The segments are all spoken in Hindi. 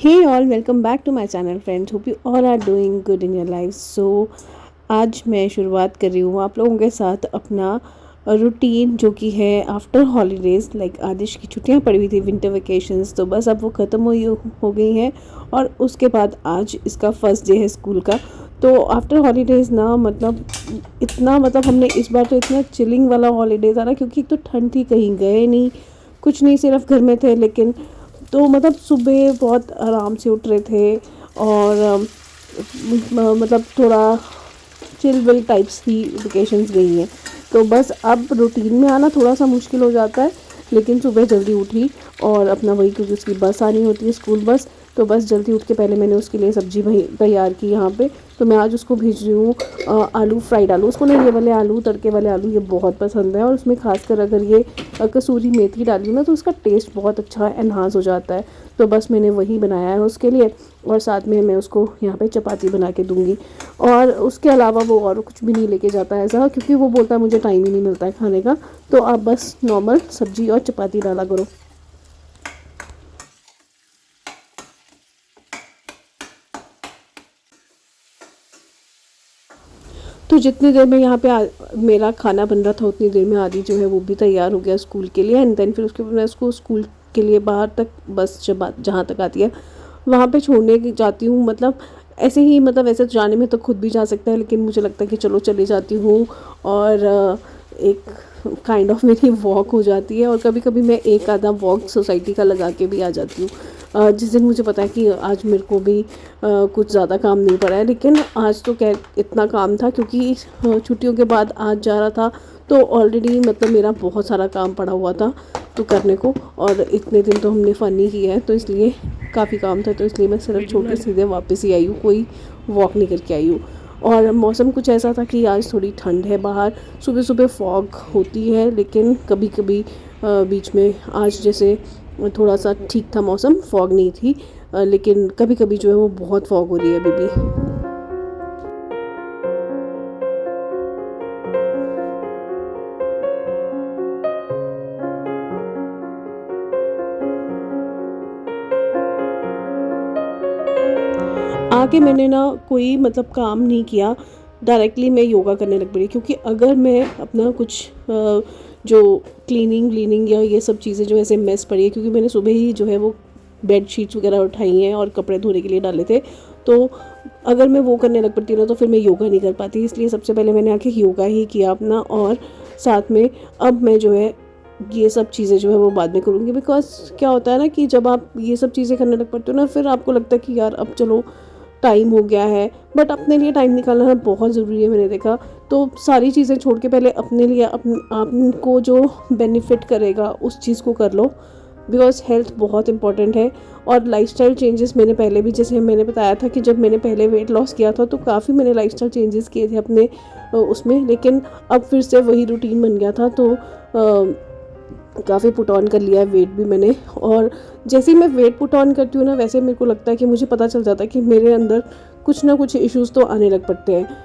Hey all, welcome back to my channel friends. Hope you all are doing good in your lives. So आज मैं शुरुआत कर रही हूँ आप लोगों के साथ अपना रूटीन जो कि है आफ्टर हॉलीडेज़। लाइक आदिश की छुट्टियाँ पड़ी हुई थी, विंटर वेकेशंस, तो बस अब वो ख़त्म हो गई हैं और उसके बाद आज इसका फर्स्ट डे है स्कूल का। तो आफ्टर हॉलीडेज़ ना मतलब हमने इस बार तो इतना चिलिंग वाला हॉलीडे था ना, क्योंकि एक तो ठंड थी, कहीं गए नहीं, कुछ नहीं, सिर्फ घर में थे। लेकिन तो मतलब सुबह बहुत आराम से उठ रहे थे और मतलब थोड़ा चिल विल टाइप्स की वेकेशंस गई हैं। तो बस अब रूटीन में आना थोड़ा सा मुश्किल हो जाता है, लेकिन सुबह जल्दी उठी और अपना वही, क्योंकि उसकी बस आनी होती है, स्कूल बस। तो बस जल्दी उठ के पहले मैंने उसके लिए सब्ज़ी वही तैयार की यहाँ पे। तो मैं आज उसको भेज रही हूँ आलू, फ्राइड आलू। उसको ना ये वाले आलू, तड़के वाले आलू, ये बहुत पसंद है और उसमें खासकर अगर ये कसूरी मेथी डाली ना तो उसका टेस्ट बहुत अच्छा एनहांस हो जाता है। तो बस मैंने वही बनाया है उसके लिए और साथ में मैं उसको यहाँ पे चपाती बना के दूँगी। और उसके अलावा वो और कुछ भी नहीं लेके जाता है ऐसा, क्योंकि वो बोलता है मुझे टाइम ही नहीं मिलता है खाने का। तो आप बस नॉर्मल सब्जी और चपाती डाला करो। तो जितनी देर में यहाँ पे मेरा खाना बन रहा था, उतनी देर में आदि जो है वो भी तैयार हो गया स्कूल के लिए। एंड देन फिर उसके बाद मैं उसको स्कूल के लिए बाहर तक, बस जब जहाँ तक आती है वहाँ पे छोड़ने जाती हूँ। मतलब ऐसे ही, मतलब ऐसे जाने में तो खुद भी जा सकता है, लेकिन मुझे लगता है कि चलो चली जाती हूँ और एक काइंड ऑफ मेरी वॉक हो जाती है। और कभी कभी मैं एक आधा वॉक सोसाइटी का लगा के भी आ जाती हूँ। जिस दिन मुझे पता है कि आज मेरे को भी कुछ ज़्यादा काम नहीं पड़ा है, लेकिन आज तो क्या इतना काम था, क्योंकि छुट्टियों के बाद आज जा रहा था। तो ऑलरेडी मतलब मेरा बहुत सारा काम पड़ा हुआ था तो करने को, और इतने दिन तो हमने फ़न ही किया है, तो इसलिए काफ़ी काम था। तो इसलिए मैं सिर्फ छोड़ के सीधे वापस ही आई हूँ, कोई वॉक नहीं करके आई हूँ। और मौसम कुछ ऐसा था कि आज थोड़ी ठंड है बाहर, सुबह सुबह फॉग होती है, लेकिन कभी कभी बीच में, आज जैसे थोड़ा सा ठीक था मौसम, फॉग नहीं थी, लेकिन कभी कभी जो है वो बहुत फॉग हो रही है अभी भी। आके मैंने ना कोई मतलब काम नहीं किया, डायरेक्टली मैं योगा करने लग पड़ी। क्योंकि अगर मैं अपना कुछ जो क्लीनिंग व्लीनिंग या ये सब चीज़ें जो ऐसे मेस पड़ी है, क्योंकि मैंने सुबह ही जो है वो बेड शीट्स वगैरह उठाई हैं और कपड़े धोने के लिए डाले थे। तो अगर मैं वो करने लग पड़ती ना तो फिर मैं योगा नहीं कर पाती। इसलिए सबसे पहले मैंने आके योगा ही किया अपना, और साथ में अब मैं जो है ये सब चीज़ें जो है वो बाद में करूँगी। बिकॉज क्या होता है ना कि जब आप ये सब चीज़ें करने लग पड़ते हो ना, फिर आपको लगता है कि यार अब चलो टाइम हो गया है, बट अपने लिए टाइम निकालना बहुत ज़रूरी है, मैंने देखा। तो सारी चीज़ें छोड़ के पहले अपने लिए, आपको जो बेनिफिट करेगा उस चीज़ को कर लो, बिकॉज हेल्थ बहुत इंपॉर्टेंट है। और लाइफस्टाइल चेंजेस मैंने पहले भी, जैसे मैंने बताया था कि जब मैंने पहले वेट लॉस किया था तो काफ़ी मैंने लाइफस्टाइल चेंजेस किए थे अपने उसमें, लेकिन अब फिर से वही रूटीन बन गया था। तो काफ़ी पुट ऑन कर लिया है वेट भी मैंने। और जैसे ही मैं वेट पुट ऑन करती हूँ ना, वैसे मेरे को लगता है कि मुझे पता चल जाता है कि मेरे अंदर कुछ ना कुछ इश्यूज़ तो आने लग पड़ते हैं।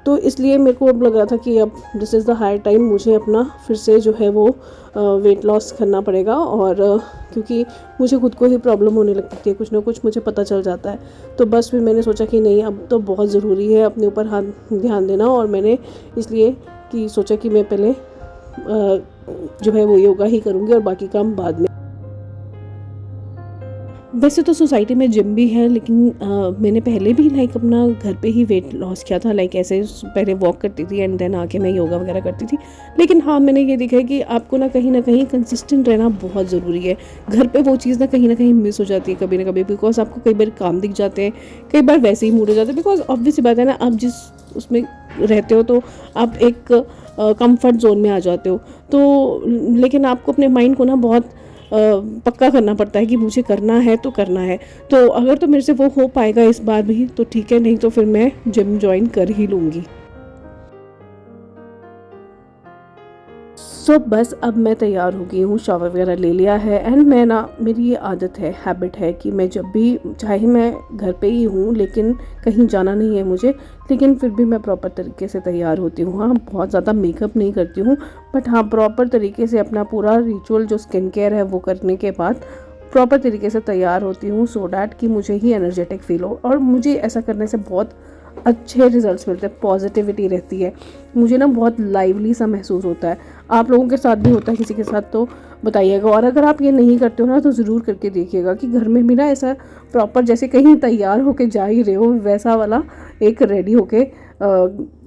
तो इसलिए मेरे को अब लग रहा था कि अब this is the high time, मुझे अपना फिर से जो है वो वेट लॉस करना पड़ेगा। और क्योंकि मुझे खुद को ही प्रॉब्लम होने लगती है, कुछ ना कुछ मुझे पता चल जाता है। तो बस फिर मैंने सोचा कि नहीं, अब तो बहुत ज़रूरी है अपने ऊपर हाथ ध्यान देना। और मैंने इसलिए कि सोचा कि मैं पहले जो है वो योगा ही करूँगी और बाकी काम बाद में। वैसे तो सोसाइटी में जिम भी है, लेकिन मैंने पहले भी लाइक अपना घर पे ही वेट लॉस किया था। लाइक ऐसे पहले वॉक करती थी एंड देन आके मैं योगा वगैरह करती थी। लेकिन हाँ, मैंने ये देखा है कि आपको ना कहीं कंसिस्टेंट रहना बहुत ज़रूरी है। घर पे वो चीज़ ना कहीं मिस हो जाती है कभी ना कभी, बिकॉज आपको कई बार काम दिख जाते हैं, कई बार वैसे ही मूड हो जाते हैं। बिकॉज ऑब्वियस सी बात है ना, आप जिस उसमें रहते हो तो आप एक कंफर्ट जोन में आ जाते हो। तो लेकिन आपको अपने माइंड को ना बहुत पक्का करना पड़ता है कि मुझे करना है तो करना है। तो अगर तो मेरे से वो हो पाएगा इस बार भी तो ठीक है, नहीं तो फिर मैं जिम ज्वाइन कर ही लूँगी। सो बस अब मैं तैयार हो गई हूँ, शावर वगैरह ले लिया है। एंड मैं ना, मेरी ये आदत है, हैबिट है कि मैं जब भी, चाहे मैं घर पे ही हूँ लेकिन कहीं जाना नहीं है मुझे, लेकिन फिर भी मैं प्रॉपर तरीके से तैयार होती हूँ। हाँ, बहुत ज़्यादा मेकअप नहीं करती हूँ, बट हाँ प्रॉपर तरीके से अपना पूरा रिचुअल जो स्किन केयर है वो करने के बाद प्रॉपर तरीके से तैयार होती हूँ, सो डैट कि मुझे ही एनर्जेटिक फील हो। और मुझे ऐसा करने से बहुत अच्छे रिजल्ट्स मिलते हैं, पॉजिटिविटी रहती है, मुझे ना बहुत लाइवली सा महसूस होता है। आप लोगों के साथ भी होता है किसी के साथ तो बताइएगा। और अगर आप ये नहीं करते हो ना तो ज़रूर करके देखिएगा कि घर में भी ना ऐसा प्रॉपर जैसे कहीं तैयार होके जा ही रहे हो वैसा वाला एक रेडी होके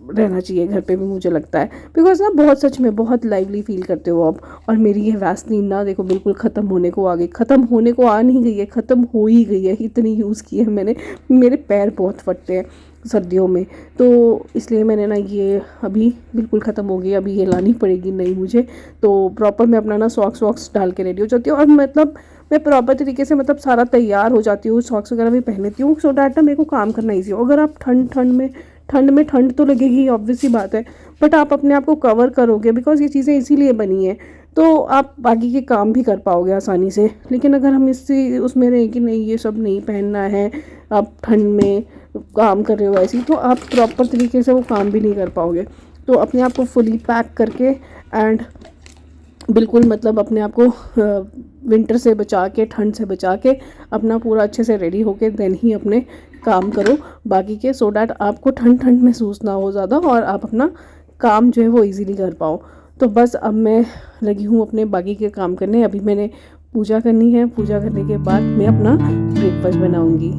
रहना चाहिए घर पे भी, मुझे लगता है। बिकॉज ना बहुत सच में बहुत लाइवली फील करते हो आप। और मेरी ये वैसलीन ना देखो बिल्कुल ख़त्म होने को आ गई, ख़त्म होने को आ नहीं गई है, ख़त्म हो ही गई है, इतनी यूज़ की है मैंने। मेरे पैर बहुत फटते हैं सर्दियों में, तो इसलिए मैंने ना ये अभी बिल्कुल ख़त्म हो गई, अभी ये लानी पड़ेगी नहीं मुझे। तो प्रॉपर मैं अपना ना सॉक्स वॉक्स डाल के रेडी हो जाती हूँ। और मतलब मैं प्रॉपर तरीके से मतलब सारा तैयार हो जाती हूँ, सॉक्स वगैरह भी पहन लेती हूँ, सो डैट ना मेरे को काम करना ईजी हो। अगर आप ठंड तो लगेगी, ऑब्वियस सी बात है, बट आप अपने आप को कवर करोगे बिकॉज ये चीज़ें इसीलिए बनी हैं, तो आप बाकी के काम भी कर पाओगे आसानी से। लेकिन अगर हम इससे उसमें रहें कि नहीं ये सब नहीं पहनना है, आप ठंड में काम कर रहे हो ऐसी, तो आप प्रॉपर तरीके से वो काम भी नहीं कर पाओगे। तो अपने आप को फुली पैक करके एंड बिल्कुल मतलब अपने आप को विंटर से बचा के, ठंड से बचा के अपना पूरा अच्छे से रेडी होके देन ही अपने काम करो बाकी के, सो डैट आपको ठंड ठंड महसूस ना हो ज़्यादा और आप अपना काम जो है वो इजीली कर पाओ। तो बस अब मैं लगी हूँ अपने बाकी के काम करने। अभी मैंने पूजा करनी है, पूजा करने के बाद मैं अपना ब्रेकफास्ट बनाऊँगी।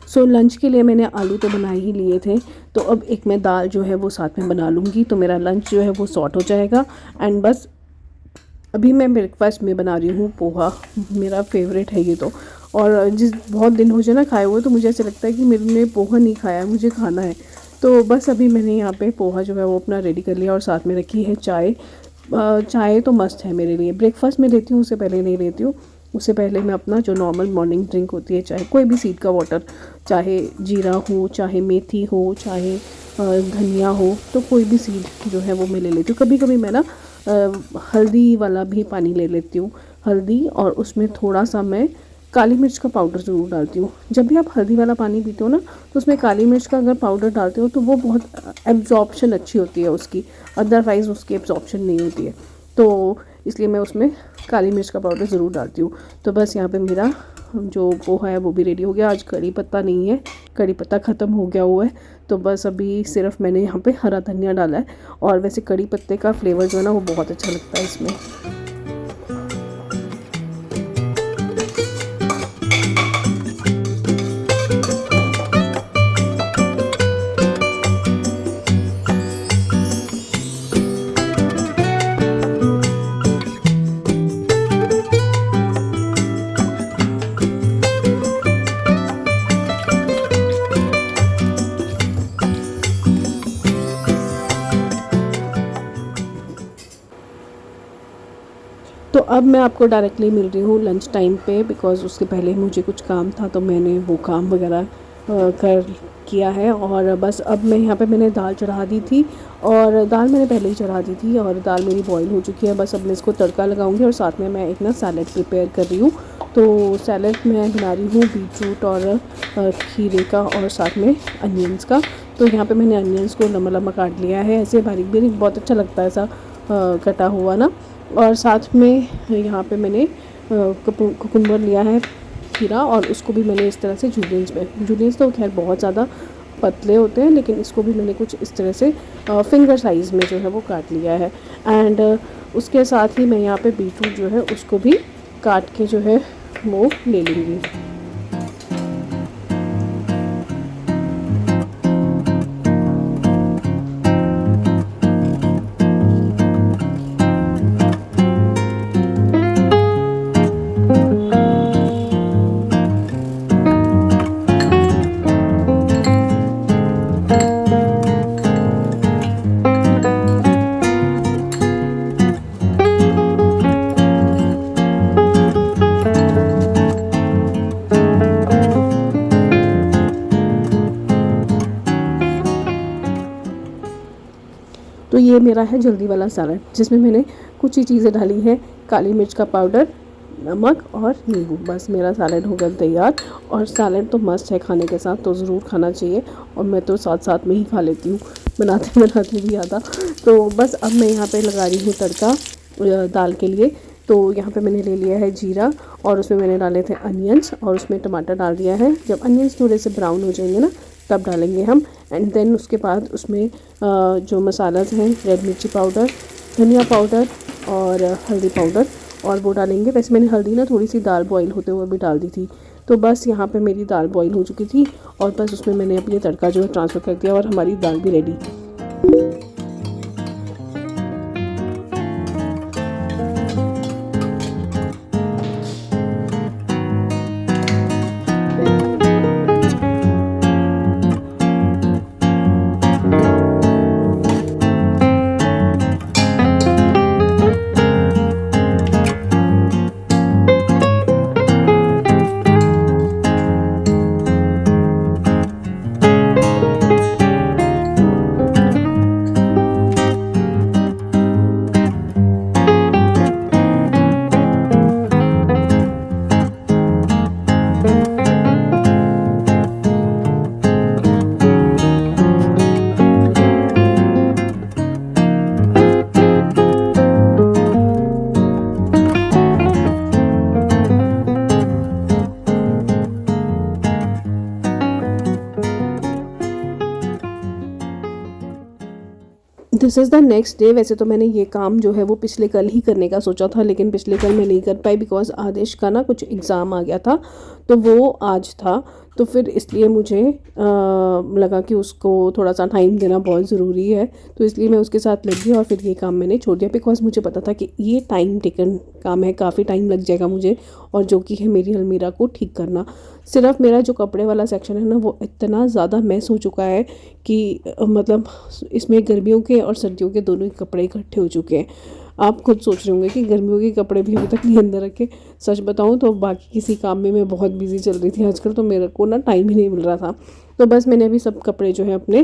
सो लंच के लिए मैंने आलू तो बना ही लिए थे, तो अब एक मैं दाल जो है वो साथ में बना लूँगी, तो मेरा लंच जो है वो सॉर्ट हो जाएगा। एंड बस अभी मैं ब्रेकफास्ट में बना रही हूँ पोहा, मेरा फेवरेट है ये तो। और जिस बहुत दिन हो जाए ना खाए हुए, तो मुझे ऐसा लगता है कि मैंने पोहा नहीं खाया है, मुझे खाना है। तो बस अभी मैंने यहाँ पे पोहा जो है वो अपना रेडी कर लिया और साथ में रखी है चाय। चाय तो मस्त है मेरे लिए, ब्रेकफास्ट में लेती हूँ, उससे पहले नहीं लेती हूँ। उससे पहले मैं अपना जो नॉर्मल मॉर्निंग ड्रिंक होती है, चाहे कोई भी सीड का वाटर, चाहे जीरा हो, चाहे मेथी हो, चाहे धनिया हो, तो कोई भी सीड जो है वो मैं ले लेती हूँ। कभी कभी मैं ना हल्दी वाला भी पानी ले लेती हूँ, हल्दी, और उसमें थोड़ा सा मैं काली मिर्च का पाउडर ज़रूर डालती हूँ। जब भी आप हल्दी वाला पानी पीते हो ना, तो उसमें काली मिर्च का अगर पाउडर डालते हो तो वो बहुत एब्जॉर्प्शन अच्छी होती है उसकी, अदरवाइज़ उसकी एब्जॉर्प्शन नहीं होती है। तो इसलिए मैं उसमें काली मिर्च का पाउडर ज़रूर डालती हूँ। तो बस यहाँ पे मेरा जो पोहा है वो भी रेडी हो गया। आज कड़ी पत्ता नहीं है, कड़ी पत्ता ख़त्म हो गया हुआ है, तो बस अभी सिर्फ मैंने यहाँ पे हरा धनिया डाला है। और वैसे कड़ी पत्ते का फ्लेवर जो है ना वो बहुत अच्छा लगता है इसमें। तो अब मैं आपको डायरेक्टली मिल रही हूँ लंच टाइम पे, बिकॉज़ उसके पहले मुझे कुछ काम था तो मैंने वो काम वगैरह कर किया है। और बस अब मैं यहाँ पे मैंने दाल चढ़ा दी थी, और दाल मैंने पहले ही चढ़ा दी थी, और दाल मेरी बॉईल हो चुकी है। बस अब मैं इसको तड़का लगाऊंगी और साथ में मैं एक ना सैलेड प्रिपेयर कर रही हूँ। तो सैलेड मैं बना रही हूँ बीटरूट और खीरे का, और साथ में अनियंस का। तो यहाँ पे मैंने अनियंस को लम्बा लम्बा काट लिया है, ऐसे बारीक बारीक, बहुत अच्छा लगता है ऐसा कटा हुआ ना। और साथ में यहाँ पे मैंने कुकुम्बर लिया है, खीरा, और उसको भी मैंने इस तरह से जूलियंस तो खैर बहुत ज़्यादा पतले होते हैं, लेकिन इसको भी मैंने कुछ इस तरह से फिंगर साइज़ में जो है वो काट लिया है। एंड उसके साथ ही मैं यहाँ पे बीटरूट जो है उसको भी काट के जो है वो ले लूँगी। तो ये मेरा है जल्दी वाला सैलड, जिसमें मैंने कुछ ही चीज़ें डाली हैं, काली मिर्च का पाउडर, नमक और नींबू। बस मेरा सैलड हो गया तैयार। और सैलड तो मस्त है खाने के साथ, तो ज़रूर खाना चाहिए। और मैं तो साथ साथ में ही खा लेती हूँ, बनाते बनाते भी ज़्यादा। तो बस अब मैं यहाँ पे लगा रही हूँ तड़का दाल के लिए। तो यहाँ पे मैंने ले लिया है जीरा, और उसमें मैंने डाले थे अनियंस, और उसमें टमाटर डाल दिया है। जब अनियंस थोड़े से ब्राउन हो जाएंगे ना, तब डालेंगे हम। एंड देन उसके बाद उसमें जो मसालाज हैं, रेड मिर्ची पाउडर, धनिया पाउडर और हल्दी पाउडर, और वो डालेंगे। वैसे मैंने हल्दी ना थोड़ी सी दाल बॉईल होते हुए भी डाल दी थी। तो बस यहाँ पे मेरी दाल बॉईल हो चुकी थी, और बस उसमें मैंने अपनी तड़का जो है ट्रांसफ़र कर दिया, और हमारी दाल भी ready. This is the next day. वैसे तो मैंने ये काम जो है वो पिछले कल ही करने का सोचा था, लेकिन पिछले कल मैं नहीं कर पाई, बिकॉज़ आदेश का ना कुछ एग्ज़ाम आ गया था, तो वो आज था। तो फिर इसलिए मुझे लगा कि उसको थोड़ा सा टाइम देना बहुत ज़रूरी है, तो इसलिए मैं उसके साथ लग गई, और फिर ये काम मैंने छोड़ दिया, बिकॉज़ मुझे पता था कि ये टाइम टेकन काम है, काफ़ी टाइम लग जाएगा मुझे, और जो कि है मेरी अलमीरा को ठीक करना। सिर्फ मेरा जो कपड़े वाला सेक्शन है ना, वो इतना ज़्यादा मैस हो चुका है कि मतलब इसमें गर्मियों के और सर्दियों के दोनों ही कपड़े इकट्ठे हो चुके हैं। आप खुद सोच रहे होंगे कि गर्मियों के कपड़े भी अभी तक नहीं अंदर रखे। सच बताऊं तो बाकी किसी काम में मैं बहुत बिजी चल रही थी आजकल, तो मेरे को ना टाइम ही नहीं मिल रहा था। तो बस मैंने अभी सब कपड़े जो है अपने,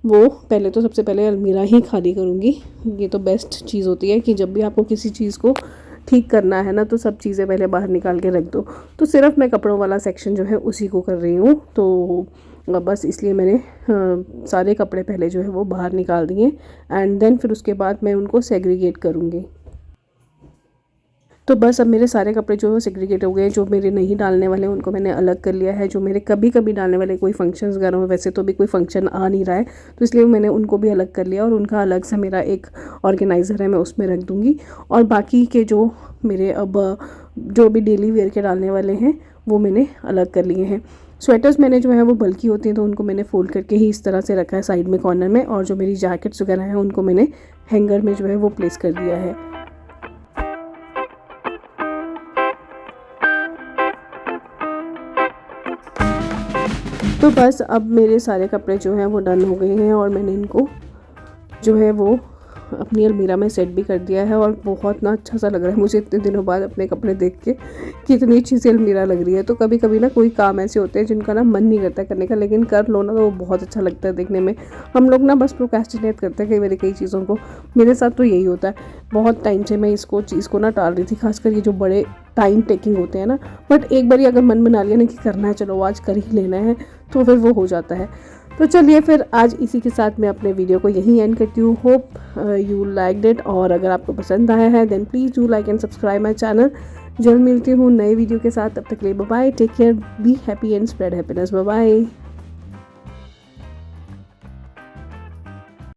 वो पहले तो सबसे पहले अलमीरा ही खाली करूँगी। ये तो बेस्ट चीज़ होती है कि जब भी आपको किसी चीज़ को ठीक करना है ना, तो सब चीज़ें पहले बाहर निकाल के रख दो। तो सिर्फ मैं कपड़ों वाला सेक्शन जो है उसी को कर रही हूँ। तो बस इसलिए मैंने सारे कपड़े पहले जो है वो बाहर निकाल दिए, एंड देन फिर उसके बाद मैं उनको सेग्रीगेट करूँगी। तो बस अब मेरे सारे कपड़े जो है सेग्रीगेट हो गए। जो मेरे नहीं डालने वाले उनको मैंने अलग कर लिया है। जो मेरे कभी कभी डालने वाले कोई फंक्शंस वगैरह में, वैसे तो भी कोई फंक्शन आ नहीं रहा है, तो इसलिए मैंने उनको भी अलग कर लिया, और उनका अलग से मेरा एक ऑर्गेनाइज़र है, मैं उसमें रख दूँगी। और बाकी के जो मेरे अब जो भी डेली वेयर के डालने वाले हैं वो मैंने अलग कर लिए हैं। स्वेटर्स मैंने जो है वो बल्कि होती हैं, तो उनको मैंने फ़ोल्ड करके ही इस तरह से रखा है साइड में कॉर्नर में। और जो मेरी जैकेट्स वगैरह हैं उनको मैंने हैंगर में जो है वो प्लेस कर दिया है। तो बस अब मेरे सारे कपड़े जो हैं वो डन हो गए हैं, और मैंने इनको जो है वो अपनी अलमीरा में सेट भी कर दिया है। और बहुत ना अच्छा सा लग रहा है मुझे इतने दिनों बाद अपने कपड़े देख के, कि इतनी अच्छी सी अलमीरा लग रही है। तो कभी कभी ना कोई काम ऐसे होते हैं जिनका ना मन नहीं करता करने का, लेकिन कर लो ना तो वो बहुत अच्छा लगता है देखने में। हम लोग ना बस प्रोक्रेस्टिनेट करते हैं कई बार कई चीज़ों को। मेरे साथ तो यही होता है। बहुत टाइम से मैं इसको चीज़ को ना टाल रही थी, खासकर ये जो बड़े टाइम टेकिंग होते हैं ना, बट एक बार अगर मन बना लिया ना कि करना है, चलो आज कर ही लेना है, तो फिर वो हो जाता है। तो चलिए फिर आज इसी के साथ मैं अपने वीडियो को यहीं एंड करती हूँ। होप यू लाइक्ड इट, और अगर आपको पसंद आया है then please do like and subscribe my channel. जल्द मिलती हूँ नए वीडियो के साथ, तब तक के लिए bye bye, take care, be happy and spread happiness, bye bye.